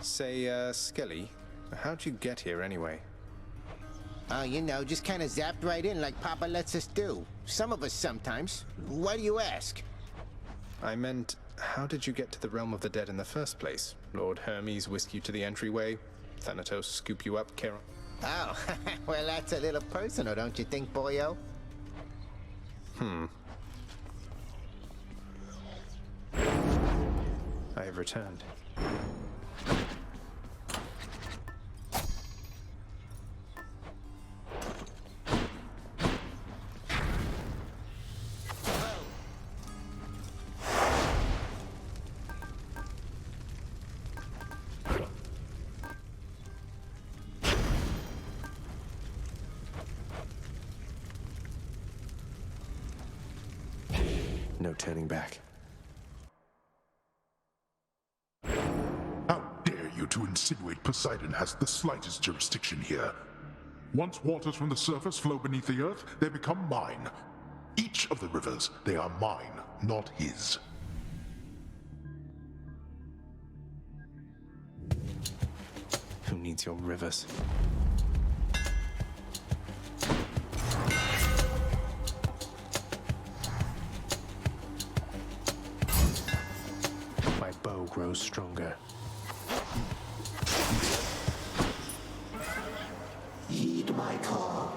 Say, Skelly, how'd you get here anyway? Oh, you know, just kind of zapped right in like Papa lets us do. Some of us sometimes. Why do you ask? I meant, how did you get to the realm of the dead in the first place? Lord Hermes whisk you to the entryway? Thanatos scoop you up, Charon? Oh, well, that's a little personal, don't you think, boyo? I have returned. No turning back. How dare you to insinuate Poseidon has the slightest jurisdiction here? Once waters from the surface flow beneath the earth, they become mine. Each of the rivers, they are mine, not his. Who needs your rivers? My bow grows stronger. Heed my call.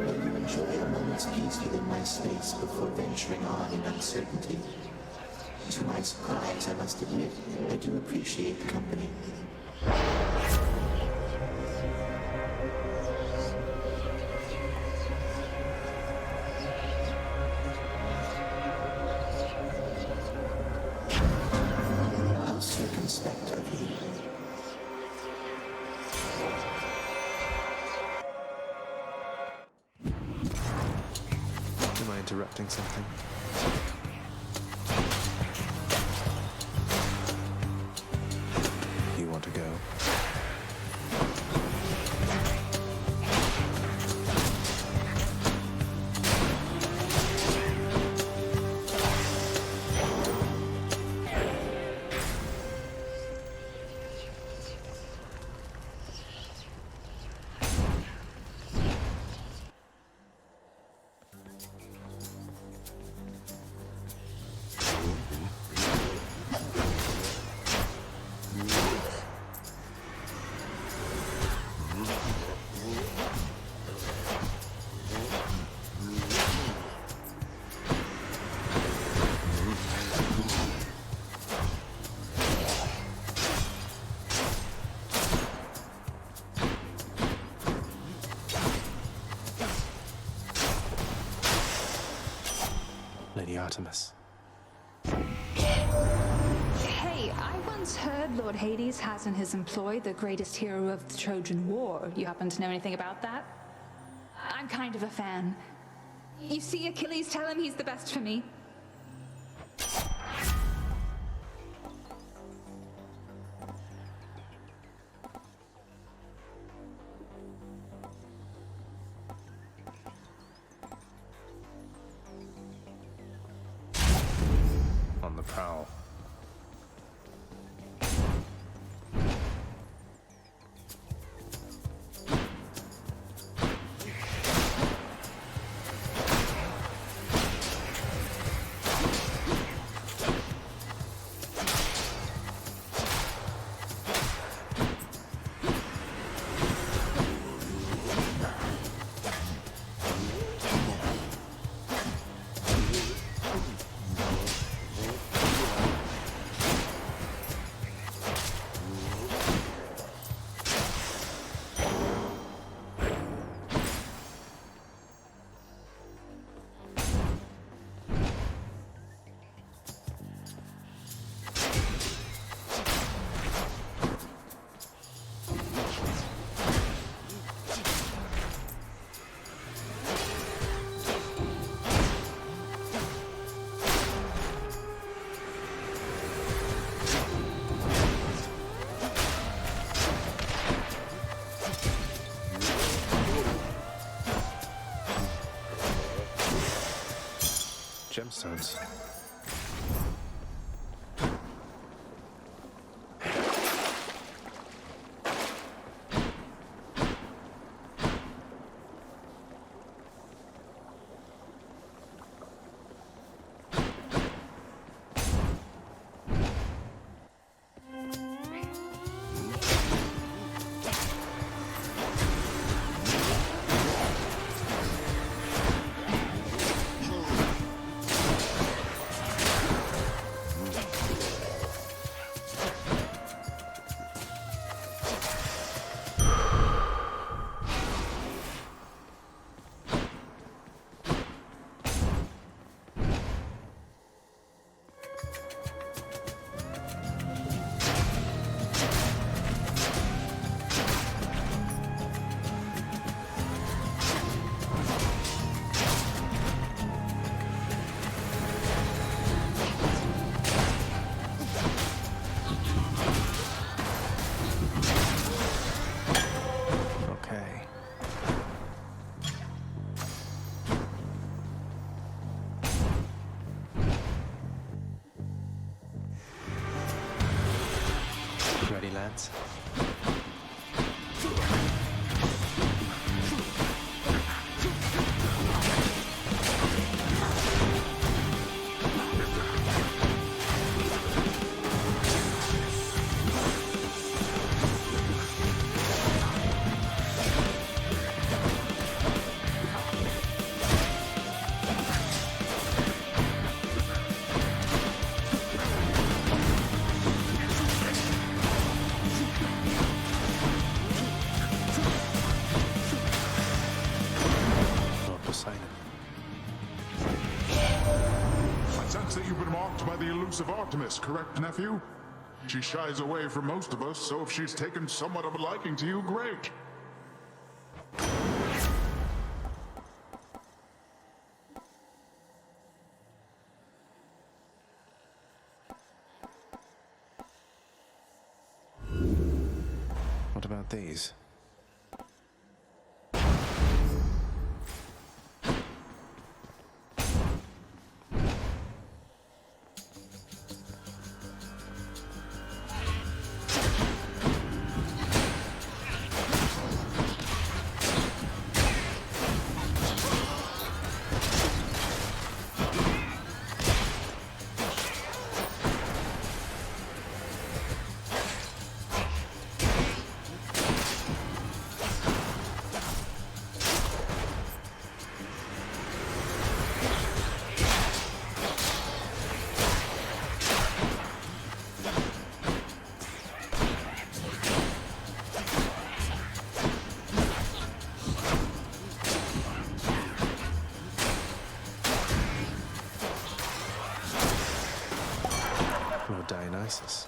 Will you enjoy a moment's peace within my space before venturing on in uncertainty? To my surprise, I must admit, I do appreciate the company. How circumspect of you. Am I interrupting something? You want to go? Lady Artemis. Hey, I once heard Lord Hades has in his employ the greatest hero of the Trojan War. You happen to know anything about that? I'm kind of a fan. You see Achilles, tell him he's the best for me. On the prowl. gemstones. Ready, lads? By the elusive Artemis, correct, nephew? She shies away from most of us, so if she's taken somewhat of a liking to you, great. What about these? Dionysus.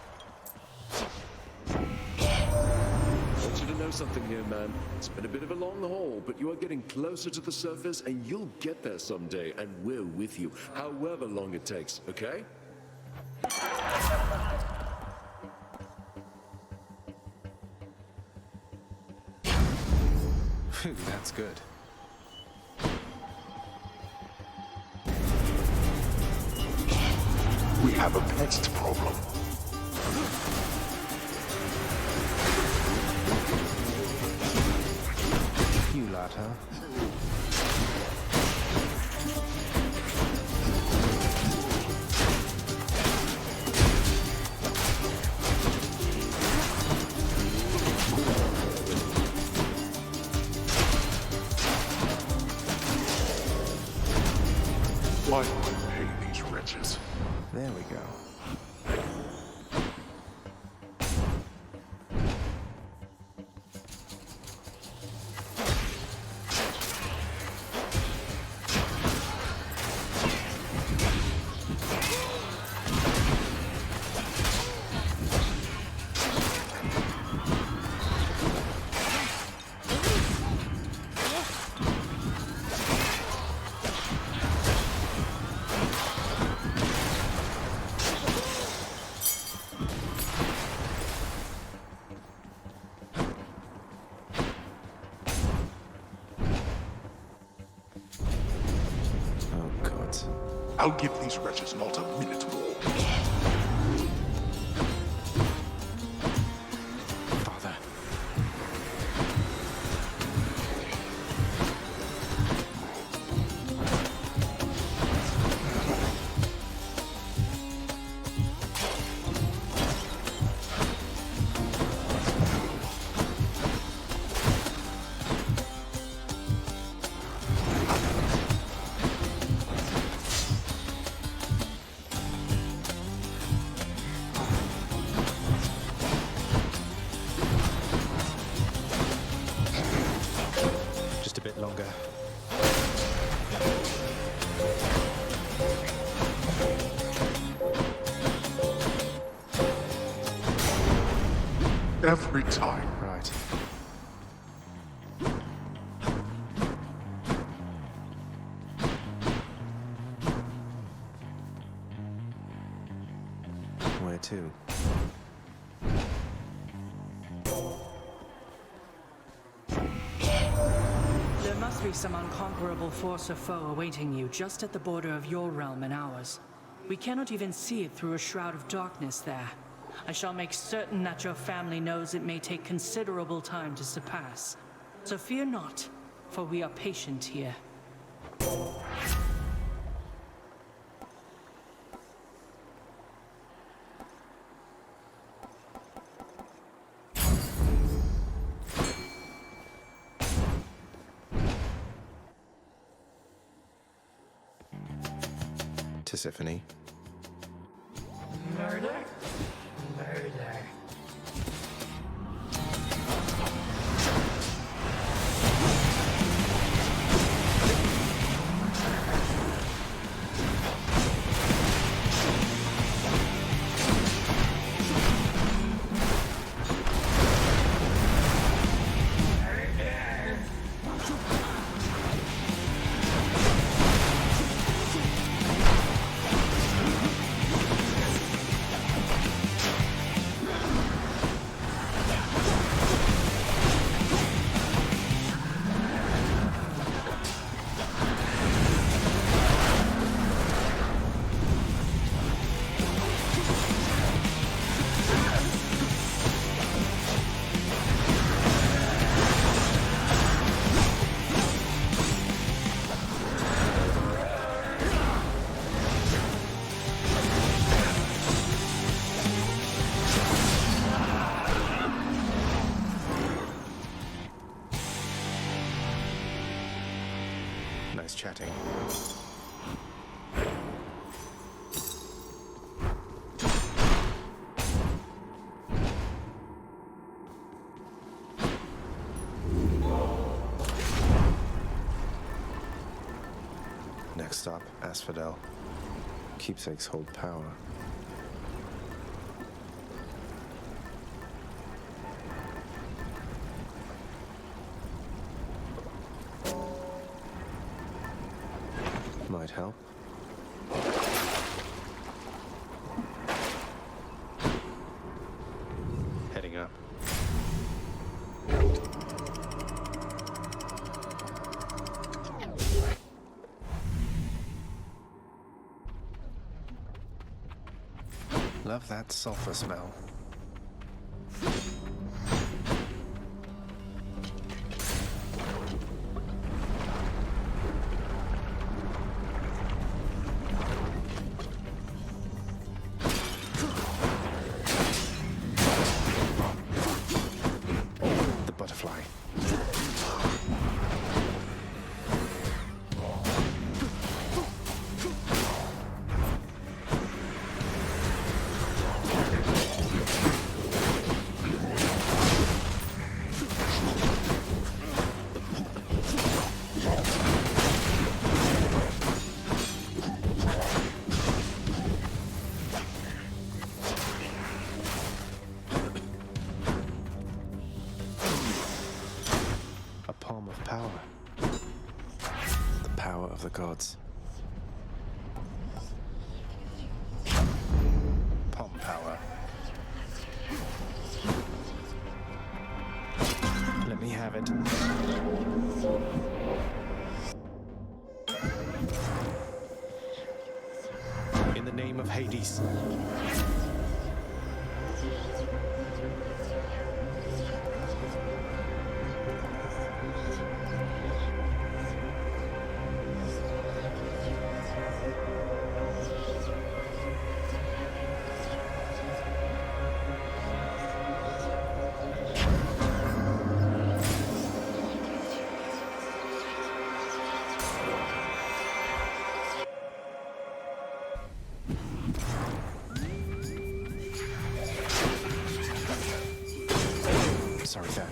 I want you to know something here, man. It's been a bit of a long haul, but you are getting closer to the surface, and you'll get there someday, and we're with you, however long it takes, okay? Phew, that's good. We have a pest problem. You lot, huh? Why do I pay these wretches? There we go. I'll give these wretches not a minute more. Father. Just a bit longer. Every time. Right. Where to? There must be some unconquerable force or foe awaiting you just at the border of your realm and ours. We cannot even see it through a shroud of darkness there. I shall make certain that your family knows it may take considerable time to surpass. So fear not, for we are patient here. Tisiphone. Murder? Murder. Nice chatting. Next stop, Asphodel. Keepsakes hold power. Might help. Heading up. Love that sulfur smell. Butterfly. Palm of power. The power of the gods. Palm power. Let me have it. of Hades. Sorry, Dan.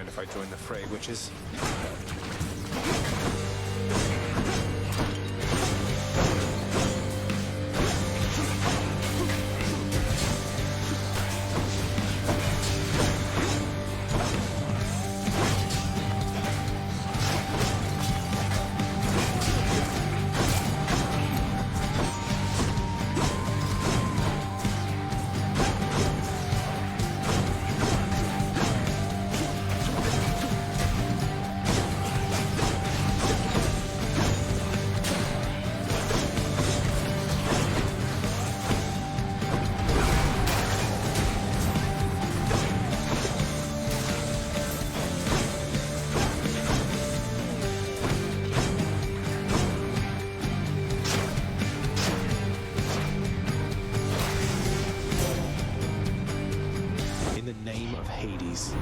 If I join the fray, witches. In the name of Hades.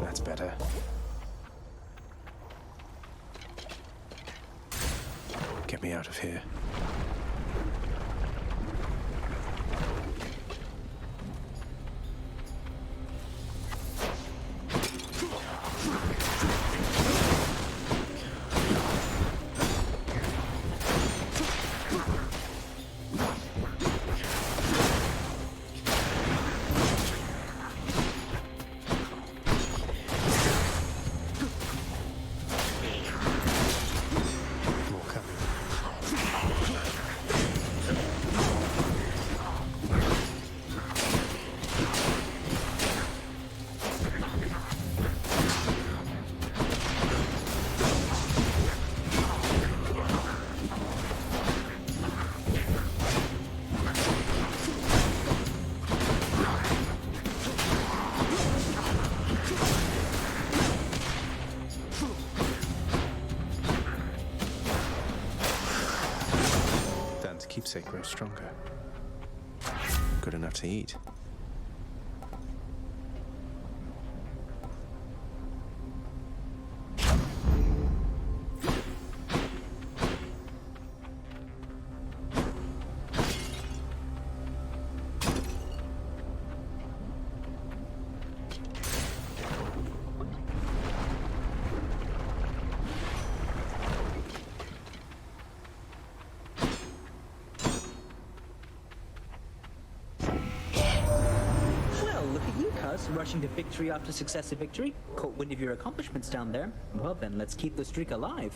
That's better. Get me out of here. More coming. Dan's keepsake grows stronger. Good enough to eat. Rushing to victory after successive victory? Caught wind of your accomplishments down there? Well then, let's keep the streak alive.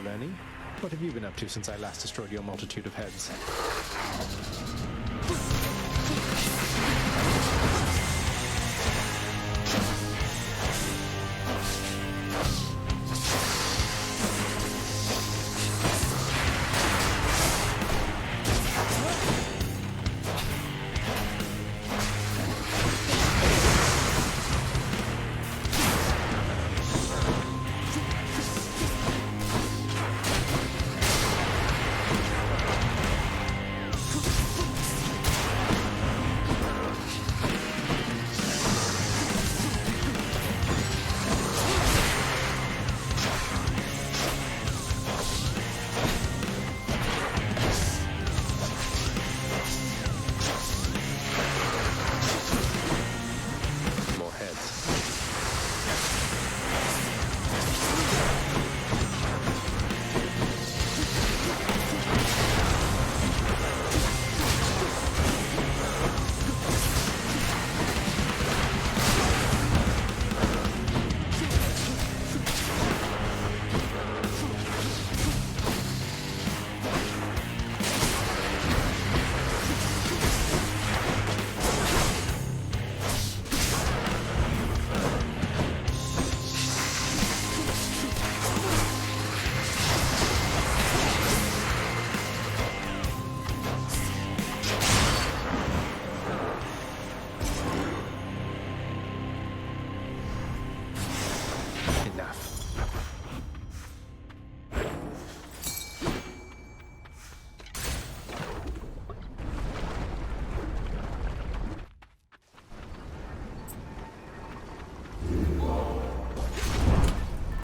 Lenny. What have you been up to since I last destroyed your multitude of heads?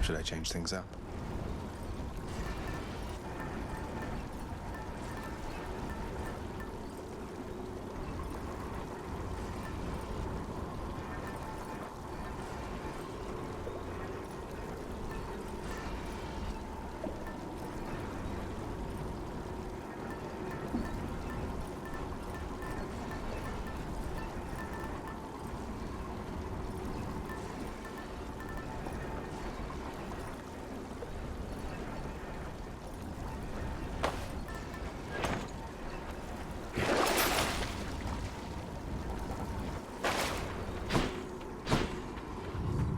Should I change things up?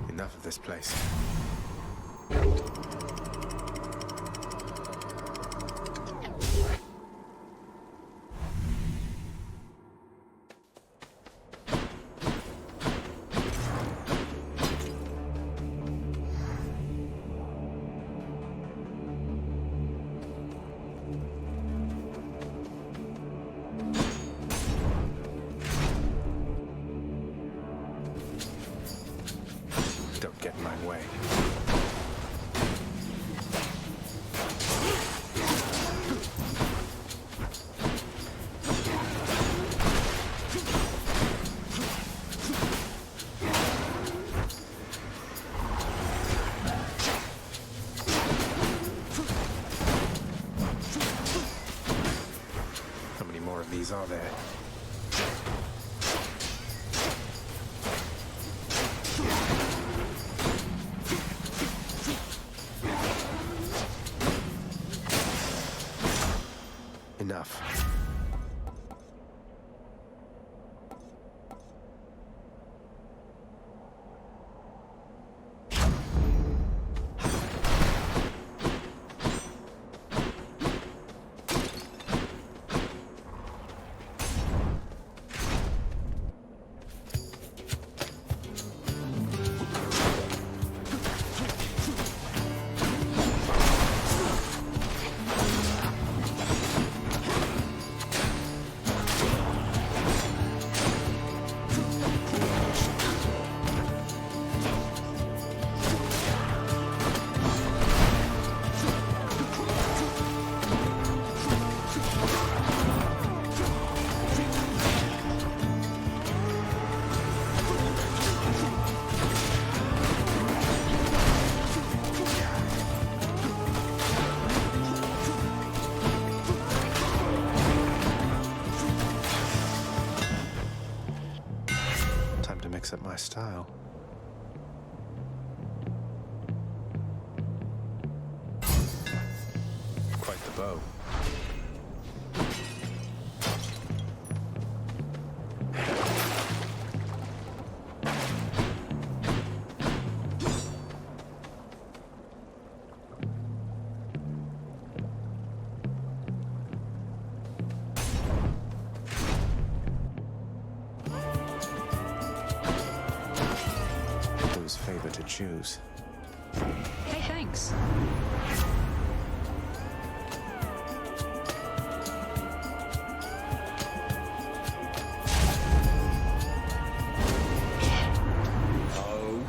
Enough of this place. Don't get in my way. How many more of these are there? Enough. Mix up my style. Quite the bow. Whose favor to choose? Hey, thanks.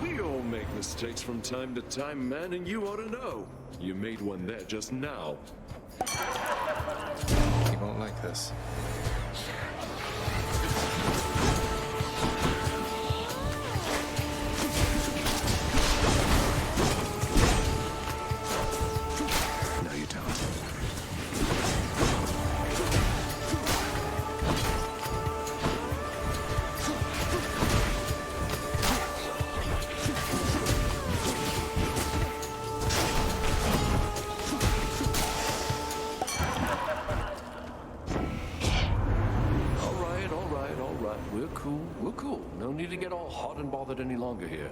We all make mistakes from time to time, man, and you ought to know. You made one there just now. He won't like this. No, you don't. All right. We're cool. No need to get all hot and bothered any longer here.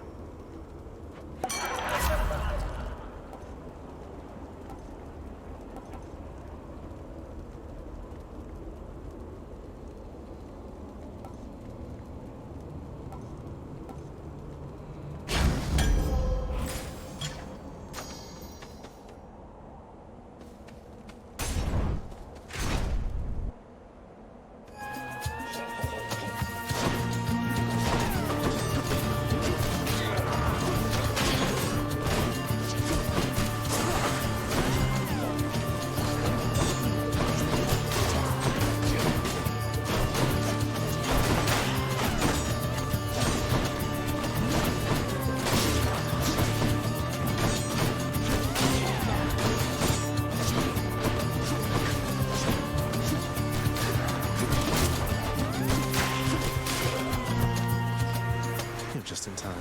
You're just in time.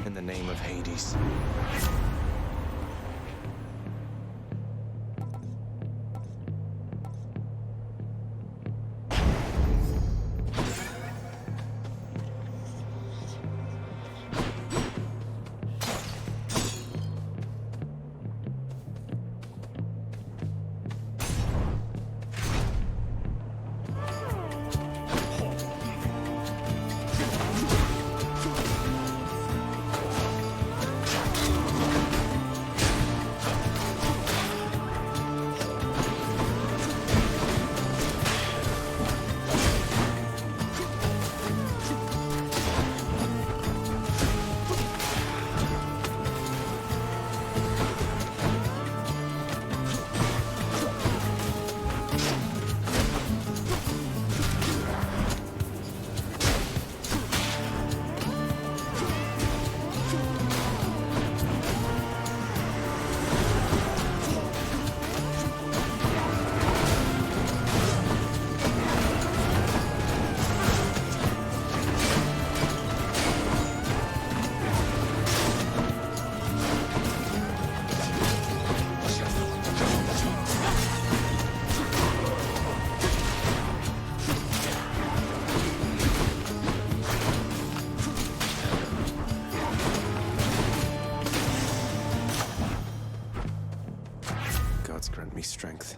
In the name of Hades. Gods grant me strength.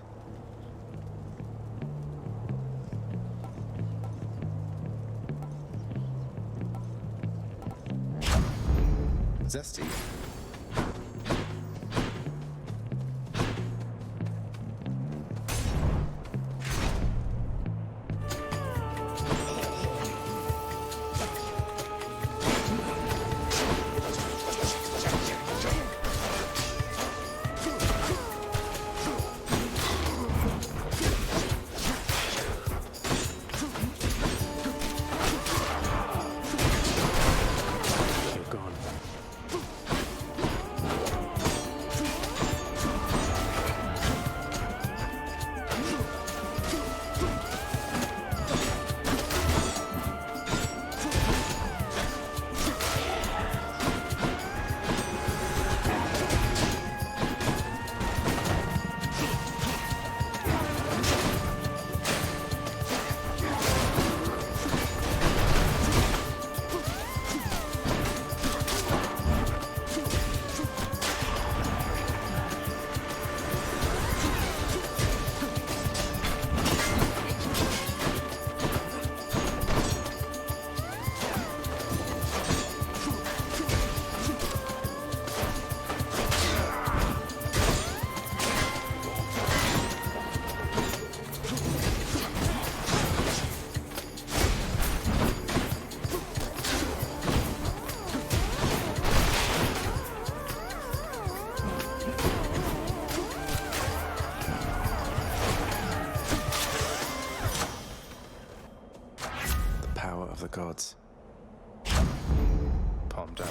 Zesty. gods. Palmed up.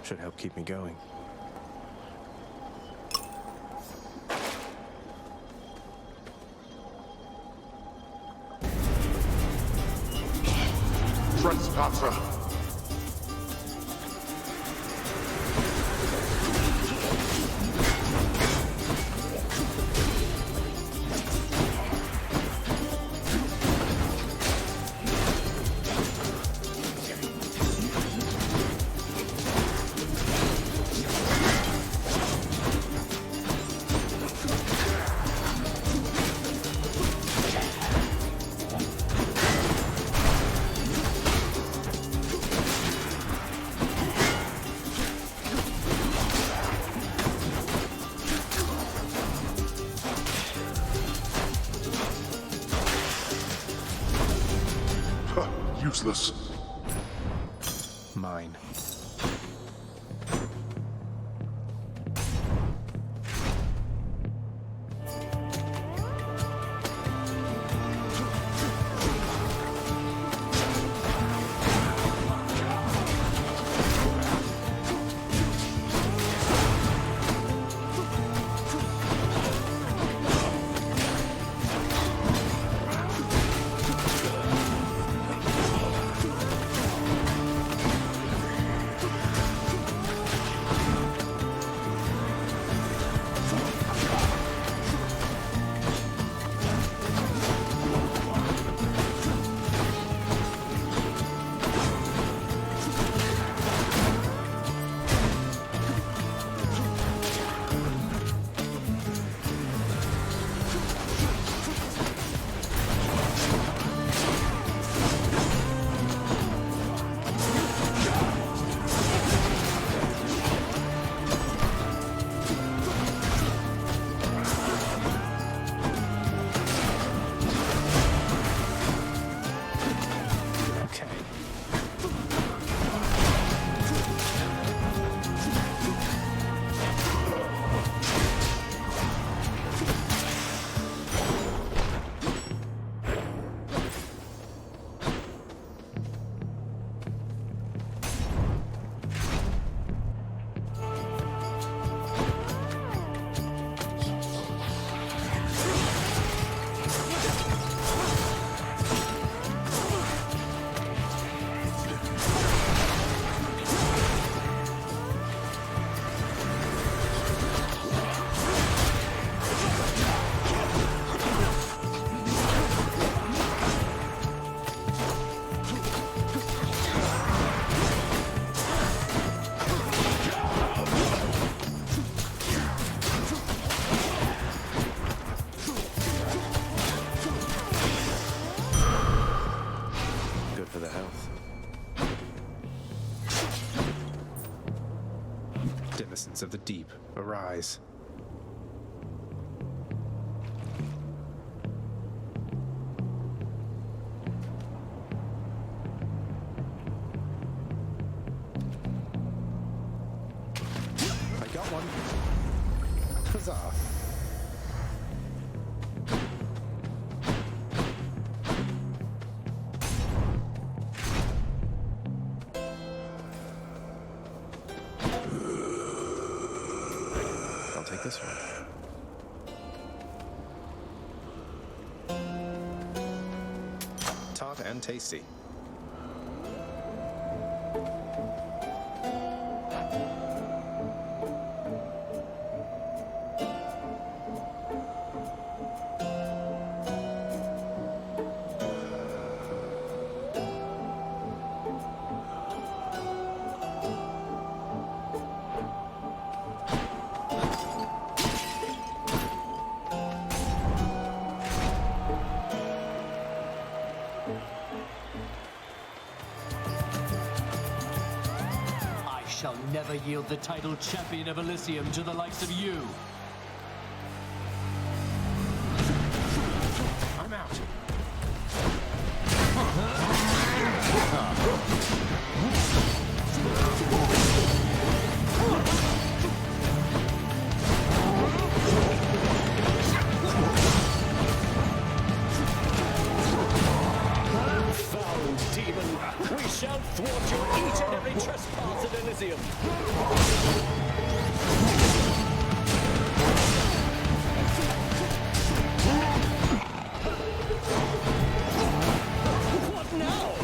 Should help keep me going. Trespasser! Useless. Mine. Of the deep, arise. I got one. Huzzah. Take this one. Tart and tasty. Shall never yield the title champion of Elysium to the likes of you. I'm out. Elysium. What now?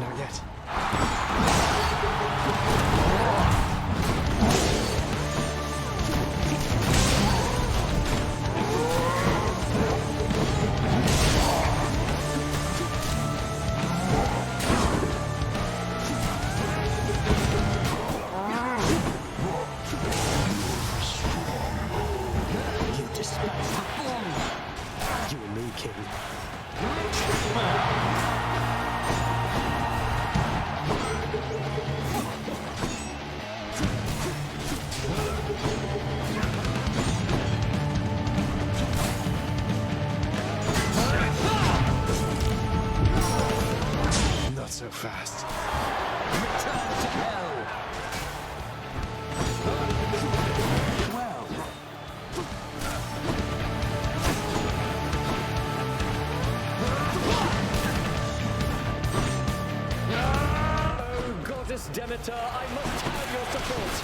Not yet. You despise the formula. You and me, King. Not so fast. Return to hell. Well, Oh, Goddess Demeter, I must have your support.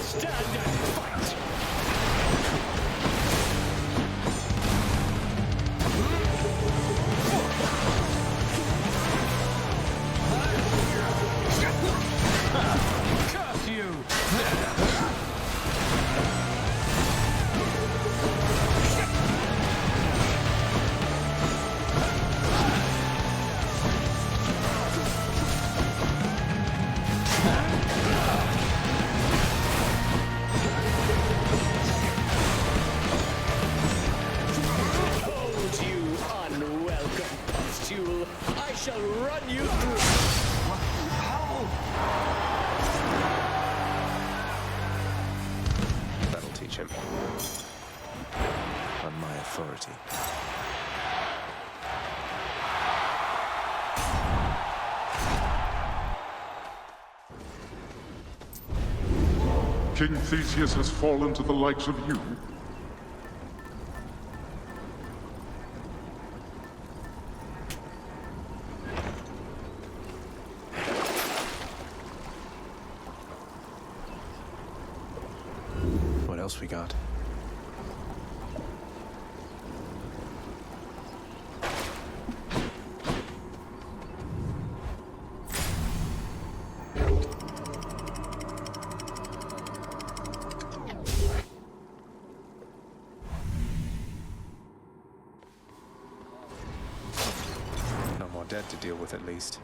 Stand and fight! Curse you! Hold you, unwelcome pustule! I shall run you through! That'll teach him. On my authority. King Theseus has fallen to the likes of you. What else we got? No more dead to deal with, at least.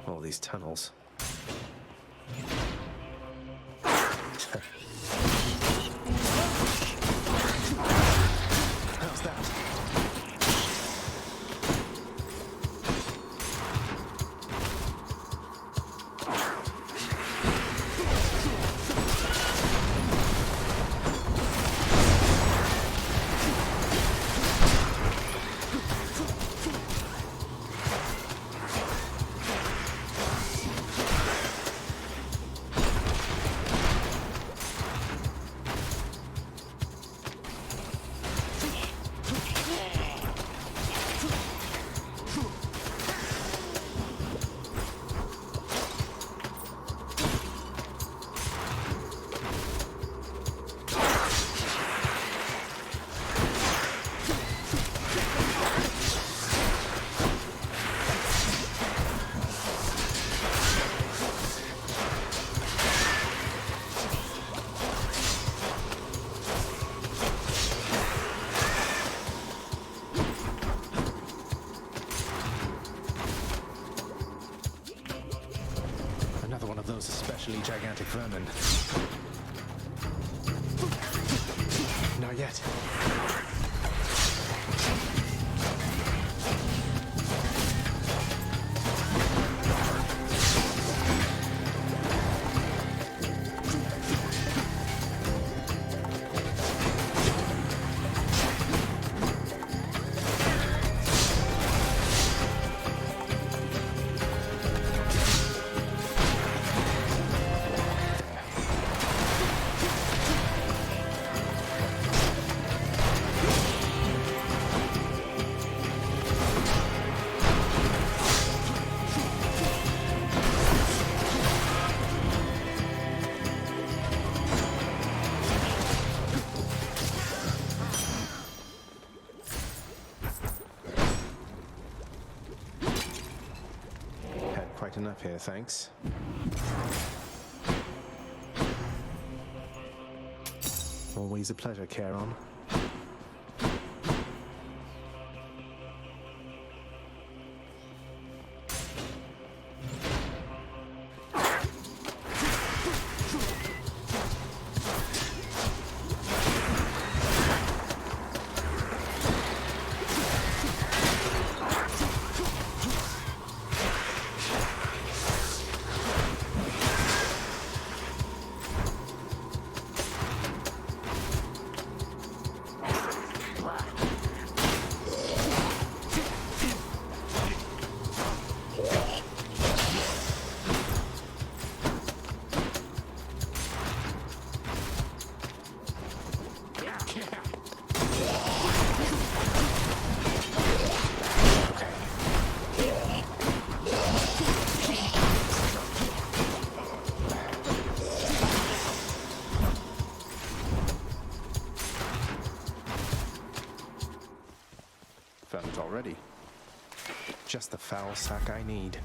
All these tunnels. How's that? Another one of those especially gigantic vermin. yet. Quite enough here, thanks. Always a pleasure, Charon. Found it already. Just the foul sack I need.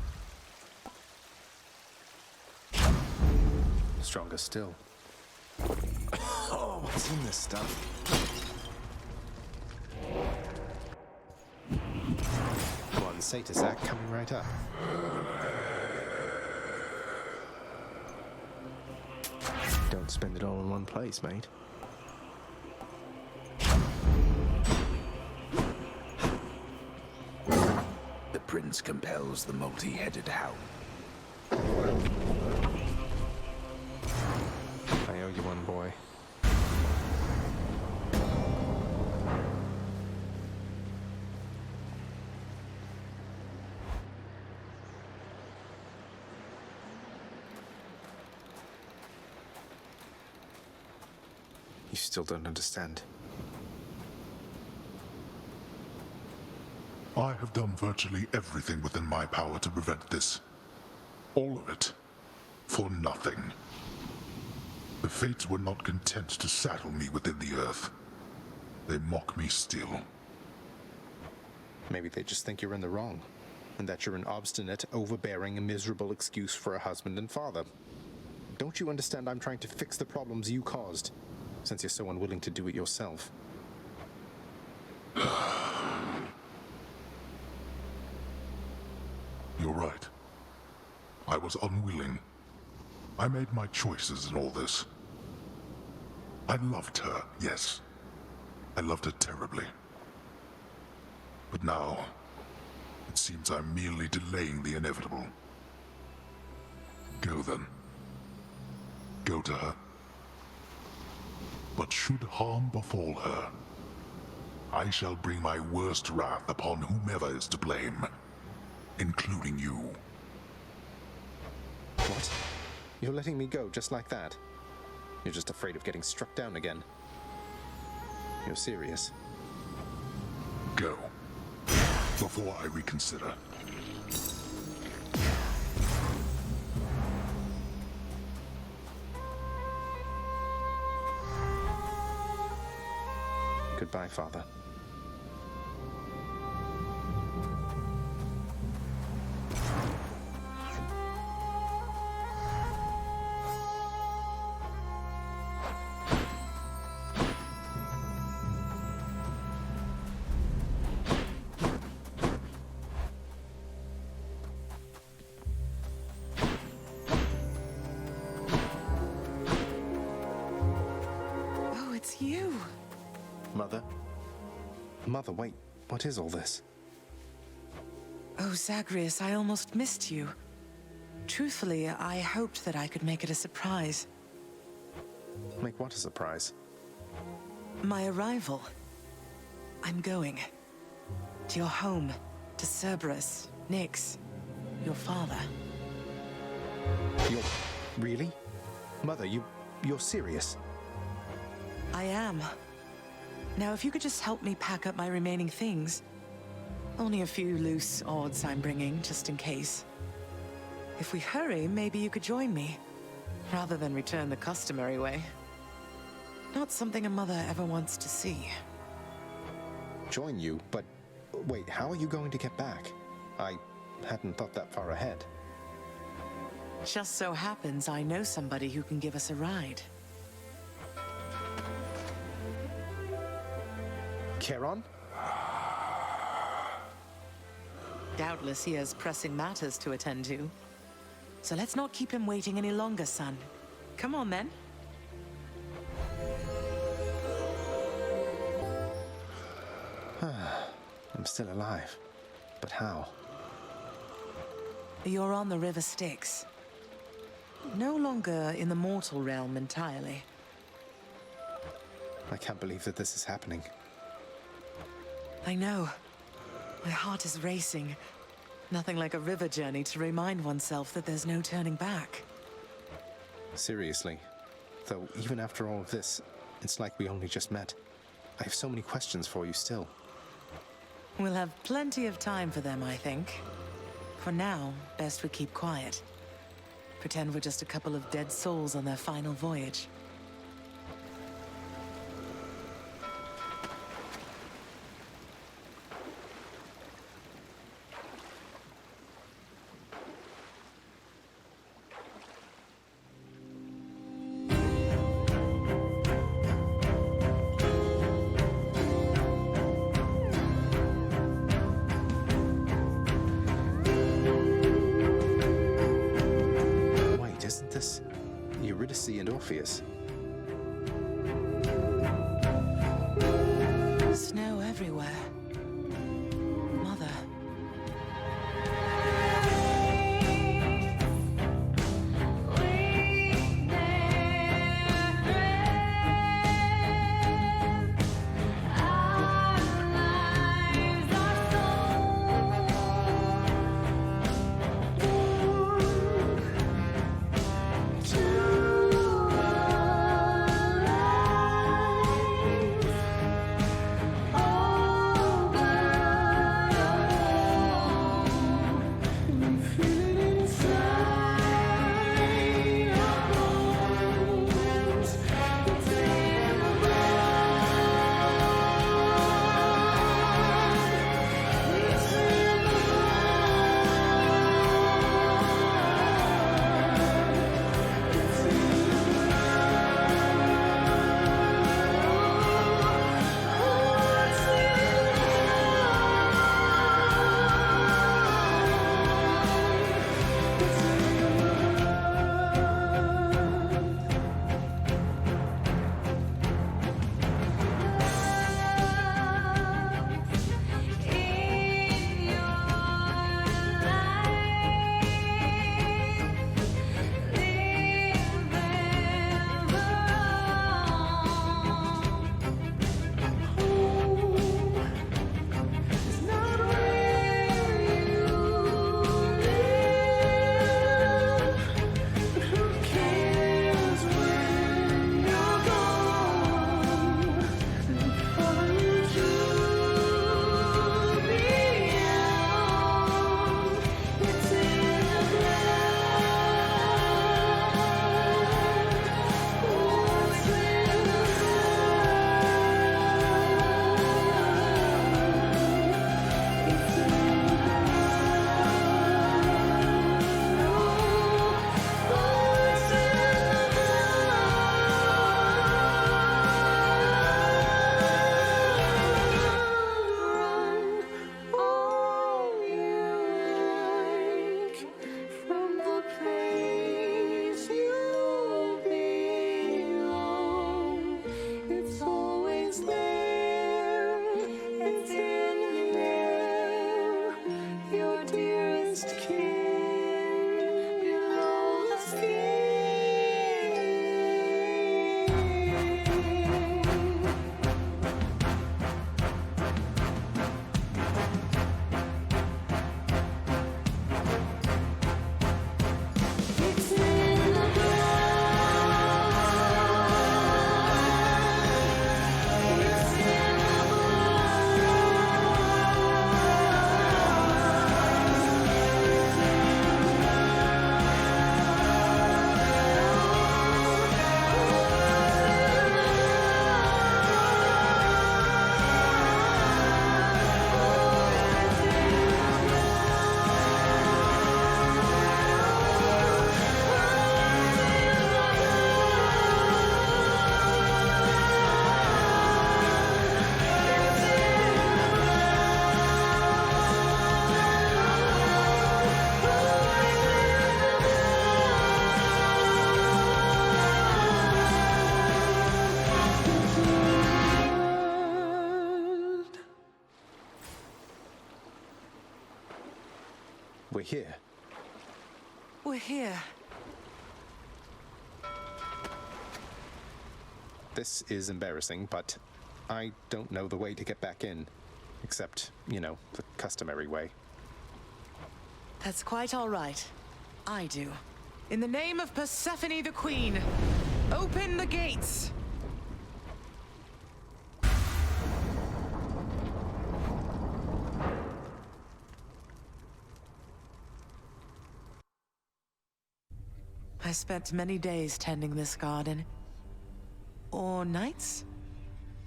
Stronger still. Oh, what's in this stuff? One satyr sack coming right up. Don't spend it all in one place, mate. The prince compels the multi-headed hound. I owe you one, boy. You still don't understand. I have done virtually everything within my power to prevent this. All of it. For nothing. The Fates were not content to saddle me within the earth. They mock me still. Maybe they just think you're in the wrong, and that you're an obstinate, overbearing, and miserable excuse for a husband and father. Don't you understand I'm trying to fix the problems you caused, since you're so unwilling to do it yourself? You're right. I was unwilling. I made my choices in all this. I loved her, yes. I loved her terribly. But now, it seems I'm merely delaying the inevitable. Go then. Go to her. But should harm befall her, I shall bring my worst wrath upon whomever is to blame, including you. What? You're letting me go just like that? You're just afraid of getting struck down again. You're serious? Go. Before I reconsider. Goodbye, Father. Oh, it's you. Mother? Mother, wait. What is all this? Oh, Zagreus, I almost missed you. Truthfully, I hoped that I could make it a surprise. Make what a surprise? My arrival. I'm going. To your home. To Cerberus, Nyx, your father. You're... really? Mother, you're serious? I am. Now, if you could just help me pack up my remaining things. Only a few loose odds I'm bringing, just in case. If we hurry, maybe you could join me, rather than return the customary way. Not something a mother ever wants to see. Join you? But wait, how are you going to get back? I hadn't thought that far ahead. Just so happens I know somebody who can give us a ride. Charon? Doubtless he has pressing matters to attend to. So let's not keep him waiting any longer, son. Come on, then. I'm still alive. But how? You're on the River Styx. No longer in the mortal realm entirely. I can't believe that this is happening. I know. My heart is racing. Nothing like a river journey to remind oneself that there's no turning back. Seriously. Though, even after all of this, it's like we only just met. I have so many questions for you still. We'll have plenty of time for them, I think. For now, best we keep quiet. Pretend we're just a couple of dead souls on their final voyage. Isn't this Eurydice and Orpheus? Snow everywhere. Mother. we're here. We're here. This is embarrassing, but I don't know the way to get back in. Except, you know, the customary way. That's quite all right. I do. In the name of Persephone the Queen, open the gates! I spent many days tending this garden. Or nights?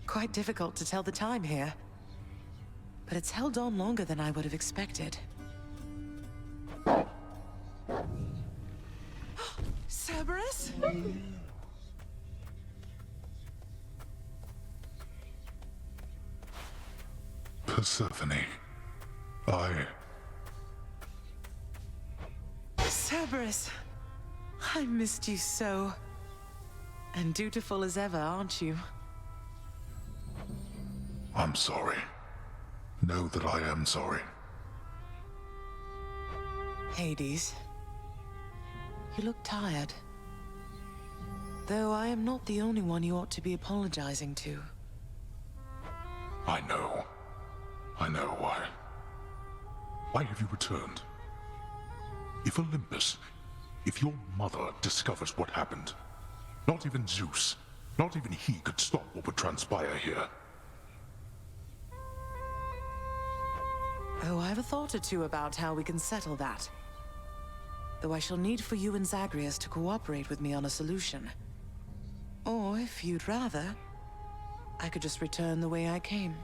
Quite difficult to tell the time here. But it's held on longer than I would have expected. Cerberus? Persephone. Cerberus. I missed you so. And dutiful as ever, aren't you? I'm sorry. Know that I am sorry. Hades. You look tired. Though I am not the only one you ought to be apologizing to. I know. I know why. Why have you returned? If Olympus, if your mother discovers what happened, not even Zeus, not even he could stop what would transpire here. Oh, I have a thought or two about how we can settle that. Though I shall need for you and Zagreus to cooperate with me on a solution. Or, if you'd rather, I could just return the way I came.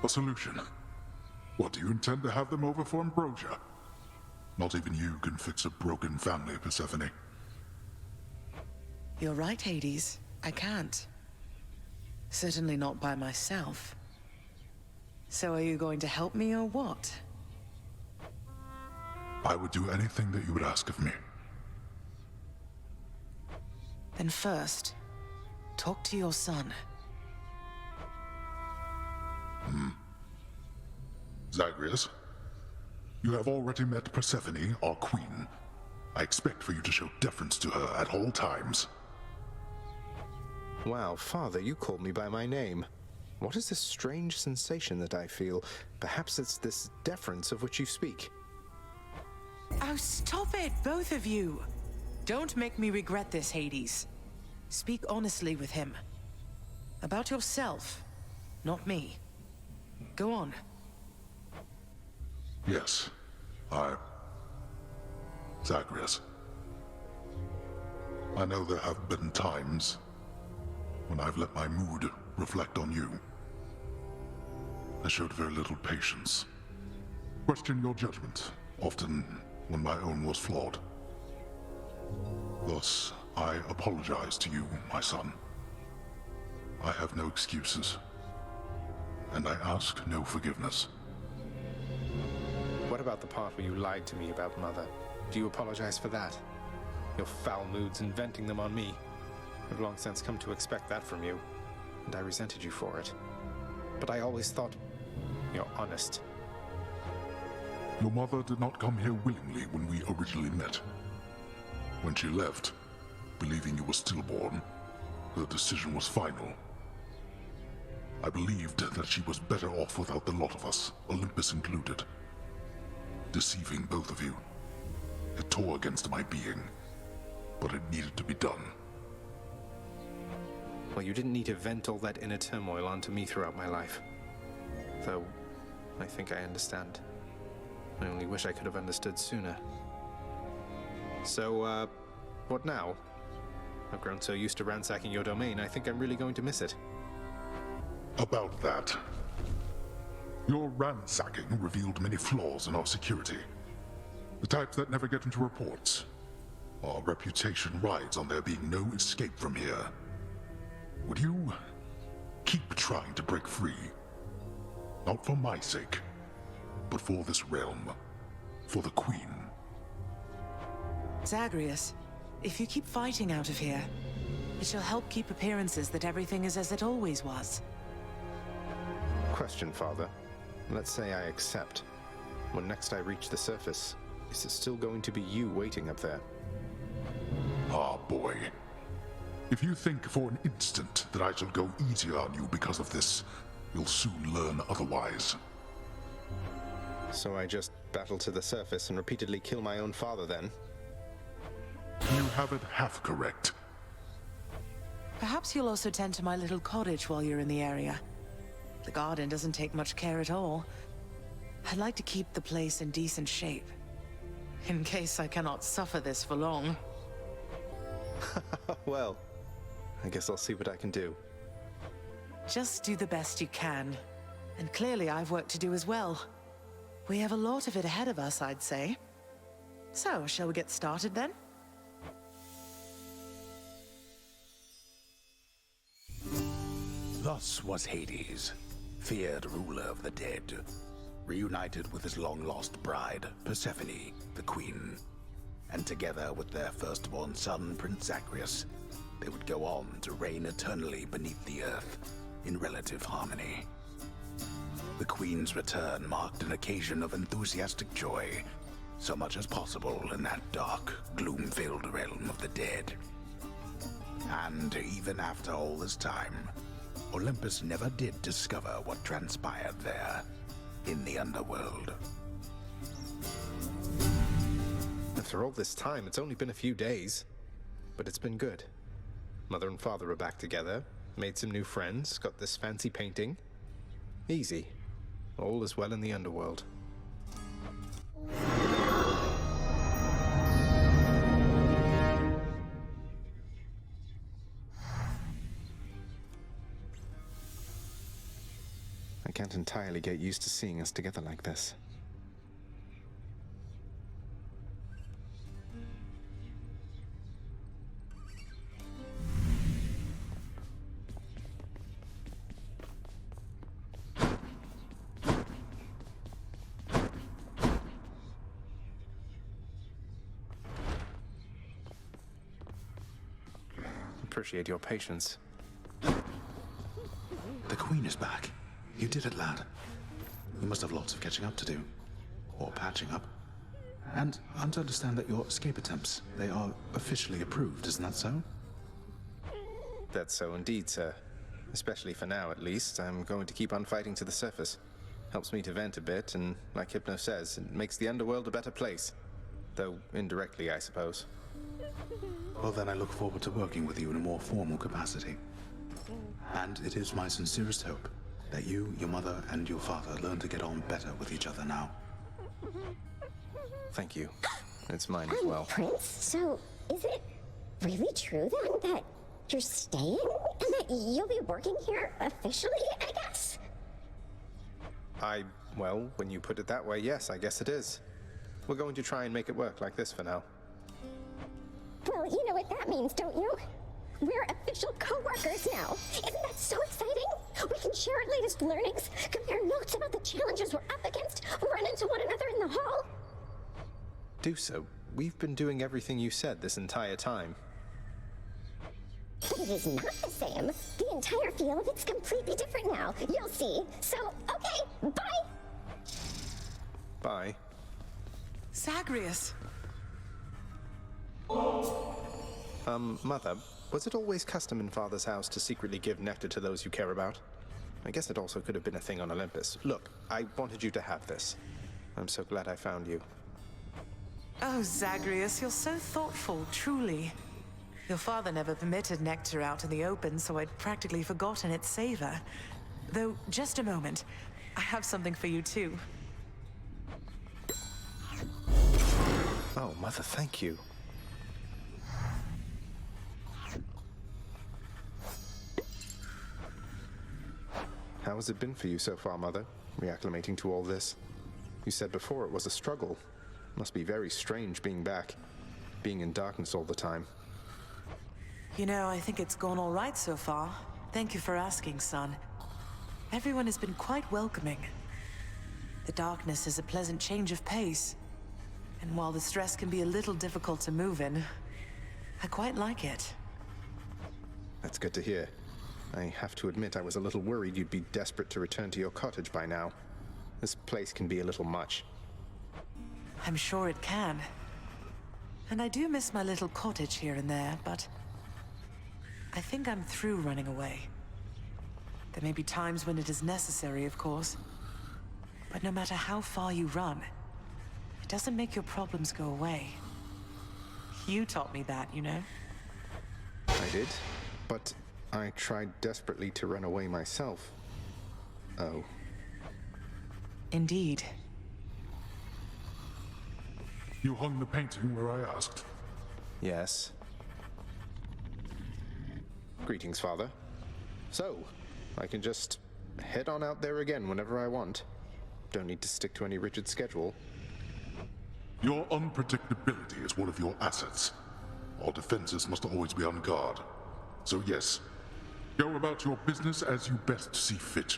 A solution? What, do you intend to have them over for ambrosia? Not even you can fix a broken family, Persephone. You're right, Hades. I can't. Certainly not by myself. So are you going to help me or what? I would do anything that you would ask of me. Then first, talk to your son. Zagreus, you have already met Persephone, our queen. I expect for you to show deference to her at all times. Wow, Father, you called me by my name. What is this strange sensation that I feel? Perhaps it's this deference of which you speak. Oh, stop it, both of you! Don't make me regret this, Hades. Speak honestly with him. About yourself, not me. Go on. Yes, Zagreus. I know there have been times when I've let my mood reflect on you. I showed very little patience. Questioned your judgment, often when my own was flawed. Thus, I apologize to you, my son. I have no excuses, and I ask no forgiveness. What about the part where you lied to me about Mother? Do you apologize for that? Your foul moods inventing them on me. I've long since come to expect that from you, and I resented you for it. But I always thought you're honest. Your mother did not come here willingly when we originally met. When she left, believing you were stillborn, her decision was final. I believed that she was better off without the lot of us, Olympus included. Deceiving both of you. It tore against my being, but it needed to be done. Well, you didn't need to vent all that inner turmoil onto me throughout my life. Though, I think I understand. I only wish I could have understood sooner. So, what now? I've grown so used to ransacking your domain, I think I'm really going to miss it. About that. Your ransacking revealed many flaws in our security. The types that never get into reports. Our reputation rides on there being no escape from here. Would you keep trying to break free? Not for my sake, but for this realm. For the Queen. Zagreus, if you keep fighting out of here, it shall help keep appearances that everything is as it always was. Question, Father. Let's say I accept. When next I reach the surface, is it still going to be you waiting up there? Ah, boy. If you think for an instant that I shall go easier on you because of this, you'll soon learn otherwise. So I just battle to the surface and repeatedly kill my own father then? You have it half correct. Perhaps you'll also tend to my little cottage while you're in the area. The garden doesn't take much care at all. I'd like to keep the place in decent shape, in case I cannot suffer this for long. Well, I guess I'll see what I can do. Just do the best you can. And clearly I've work to do as well. We have a lot of it ahead of us, I'd say. So, shall we get started then? Thus was Hades, feared ruler of the dead, reunited with his long-lost bride, Persephone, the queen. And together with their firstborn son, Prince Zagreus, they would go on to reign eternally beneath the earth, in relative harmony. The queen's return marked an occasion of enthusiastic joy, so much as possible in that dark, gloom-filled realm of the dead. And even after all this time, Olympus never did discover what transpired there, in the underworld. After all this time, it's only been a few days. But it's been good. Mother and father are back together, made some new friends, got this fancy painting. Easy. All is well in the underworld. I can't entirely get used to seeing us together like this. Appreciate your patience. The queen is back. You did it, lad. You must have lots of catching up to do. Or patching up. And I'm to understand that your escape attempts, they are officially approved, isn't that so? That's so indeed, sir. Especially for now, at least. I'm going to keep on fighting to the surface. Helps me to vent a bit, and like Hypno says, it makes the underworld a better place. Though indirectly, I suppose. Well, then I look forward to working with you in a more formal capacity. And it is my sincerest hope that you, your mother, and your father learn to get on better with each other now. Thank you. It's mine as well. Prince, so is it really true then that you're staying? And that you'll be working here officially, I guess? Well, when you put it that way, yes, I guess it is. We're going to try and make it work like this for now. Well, you know what that means, don't you? We're official co-workers now. Isn't that so exciting? We can share our latest learnings, compare notes about the challenges we're up against, run into one another in the hall. Do so. We've been doing everything you said this entire time. But it is not the same. The entire feel of it's completely different now. You'll see. So, okay, bye! Bye. Zagreus! Mother, was it always custom in Father's house to secretly give nectar to those you care about? I guess it also could have been a thing on Olympus. Look, I wanted you to have this. I'm so glad I found you. Oh, Zagreus, you're so thoughtful, truly. Your father never permitted nectar out in the open, so I'd practically forgotten its savor. Though, just a moment. I have something for you, too. Oh, Mother, thank you. How has it been for you so far, Mother? Reacclimating to all this? You said before it was a struggle. Must be very strange being back. Being in darkness all the time. You know, I think it's gone all right so far. Thank you for asking, son. Everyone has been quite welcoming. The darkness is a pleasant change of pace. And while the stress can be a little difficult to move in, I quite like it. That's good to hear. I have to admit I was a little worried you'd be desperate to return to your cottage by now. This place can be a little much. I'm sure it can. And I do miss my little cottage here and there, but I think I'm through running away. There may be times when it is necessary, of course. But no matter how far you run, it doesn't make your problems go away. You taught me that, you know? I did, but I tried desperately to run away myself. Oh. Indeed. You hung the painting where I asked. Yes. Greetings, Father. So, I can just head on out there again whenever I want. Don't need to stick to any rigid schedule. Your unpredictability is one of your assets. Our defenses must always be on guard. So yes, go about your business as you best see fit.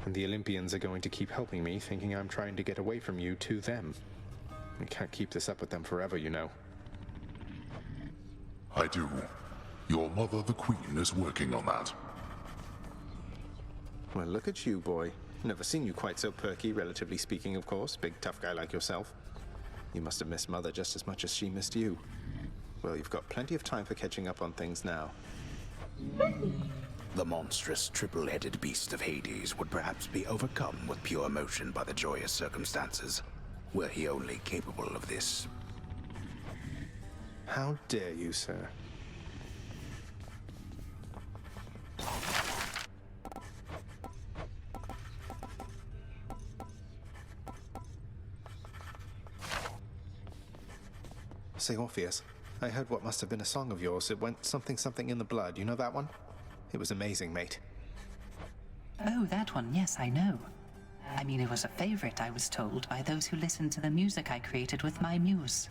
And the Olympians are going to keep helping me, thinking I'm trying to get away from you to them. We can't keep this up with them forever, you know. I do. Your mother, the Queen, is working on that. Well, look at you, boy. Never seen you quite so perky, relatively speaking, of course. Big, tough guy like yourself. You must have missed Mother just as much as she missed you. Well, you've got plenty of time for catching up on things now. The monstrous triple-headed beast of Hades would perhaps be overcome with pure emotion by the joyous circumstances, were he only capable of this. How dare you, sir? Say, Orpheus, I heard what must have been a song of yours. It went something something in the blood. You know that one? It was amazing, mate. Oh, that one, yes, I know. I mean, it was a favorite, I was told, by those who listened to the music I created with my muse.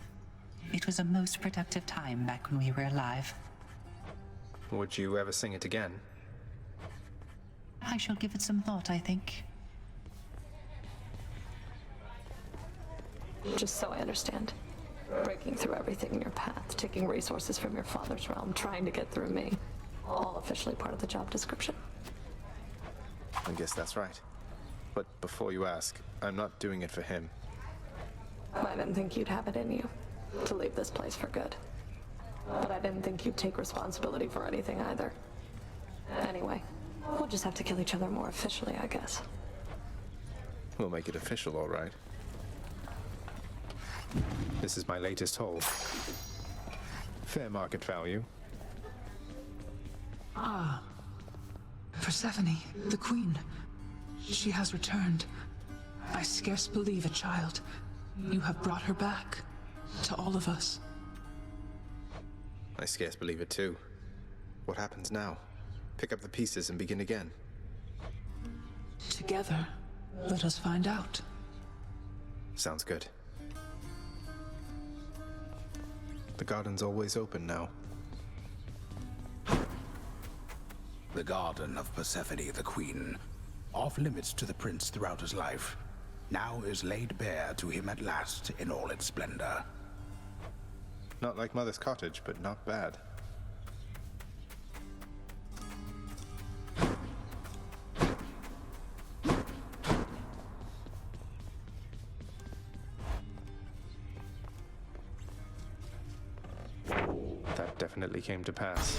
It was a most productive time back when we were alive. Would you ever sing it again? I shall give it some thought, I think. Just so I understand. Breaking through everything in your path, taking resources from your father's realm, trying to get through me. All officially part of the job description. I guess that's right. But before you ask, I'm not doing it for him. I didn't think you'd have it in you to leave this place for good. But I didn't think you'd take responsibility for anything either. Anyway, we'll just have to kill each other more officially, I guess. We'll make it official, all right. This is my latest haul. Fair market value. Ah. Persephone, the Queen. She has returned. I scarce believe it, child. You have brought her back. To all of us. I scarce believe it too. What happens now? Pick up the pieces and begin again. Together, let us find out. Sounds good. The garden's always open now. The garden of Persephone the Queen, off limits to the prince throughout his life, now is laid bare to him at last in all its splendor. Not like Mother's cottage, but not bad. That definitely came to pass.